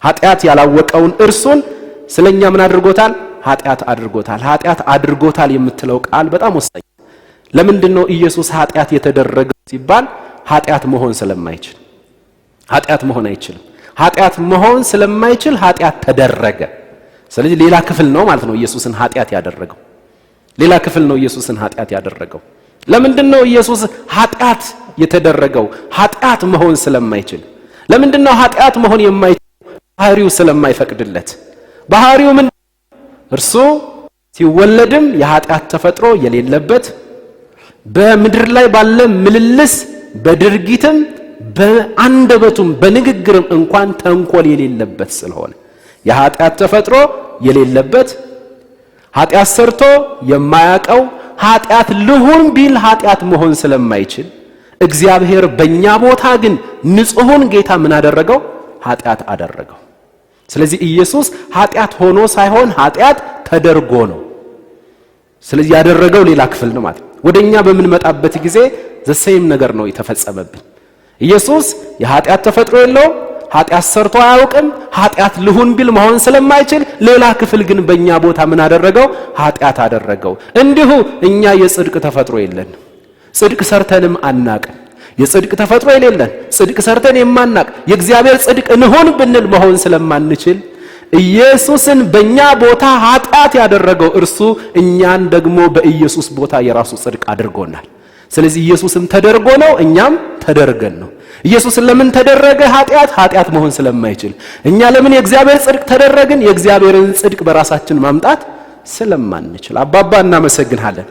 ኃጢአት ያላወቀውን እርሱን ስለኛ ምን አድርጎታል? ኃጢአት አድርጎታል። ኃጢአት አድርጎታል የምትለው ቃል በጣም ወሳኝ። ለምንድነው ኢየሱስ ኃጢአት የተደረገው ሲባል ኃጢአት መሆን ስለማይችል። ኃጢአት መሆን አይችልም። ኃጢአት መሆን ስለማይችል ኃጢአት ተደረገ። ስለዚህ ሌላ ክፍል ነው ማለት ነው ኢየሱስን ኃጢአት ያደረገው። ሌላ ክፍል ነው ኢየሱስን ኃጢአት ያደረገው። ለምንድነው ኢየሱስ ኃጢአት የተደረገው? ኃጢአት መሆን ስለማይችል። ለምንድነው ኃጢአት መሆን የማይችል? ባህሪው ስለማይፈቅድለት። ባህሪው ምን? እርሱ ሲወለድም የኃጢአት ተፈጥሮ የሌለበት፣ በምድር ላይ ባለ ምልልስ በድርጊትም በአንደበቱም በንግግርም እንኳን ተንኮል የሌለበት ስለሆነ የኃጢአት ተፈጥሮ የሌለበት፣ ኃጢአት ሰርቶ የማያቀው፣ ኃጢአት ልሁን ቢል ኃጢአት መሆን ስለማይችል እግዚአብሔር በእኛ ቦታ ግን ንጹሑን ጌታ ምን አደረገው? ኃጢአት አደረገው። ስለዚህ ኢየሱስ ኃጢአት ሆኖ ሳይሆን ኃጢአት ተደርጎ ነው። ስለዚህ ያደረገው ሌላ ክፍል ነው ማለት ነው። ወደኛ በምንመጣበት ጊዜ ዘሴም ነገር ነው የተፈጸመብን። ኢየሱስ የኃጢአት ተፈጥሮ የለውም፣ ኃጢአት ሰርቶ አያውቅም፣ ኃጢአት ልሁን ቢል መሆን ስለማይችል ሌላ ክፍል ግን በእኛ ቦታ ምን አደረገው? ኃጢአት አደረገው። እንዲሁ እኛ የጽድቅ ተፈጥሮ የለን፣ ጽድቅ ሰርተንም አናቅም። የጽድቅ ተፈጥሮ የሌለን፣ ጽድቅ ሰርተን የማናቅ፣ የእግዚአብሔር ጽድቅ እንሆን ብንል መሆን ስለማንችል ኢየሱስን በእኛ ቦታ ኃጢአት ያደረገው እርሱ እኛን ደግሞ በኢየሱስ ቦታ የራሱ ጽድቅ አድርጎናል። ስለዚህ ኢየሱስም ተደርጎ ነው፣ እኛም ተደርገን ነው። ኢየሱስን ለምን ተደረገ? ኃጢአት መሆን ስለማይችል። እኛ ለምን የእግዚአብሔር ጽድቅ ተደረግን? የእግዚአብሔርን ጽድቅ በራሳችን ማምጣት ስለማንችል። አባባ እናመሰግናለን።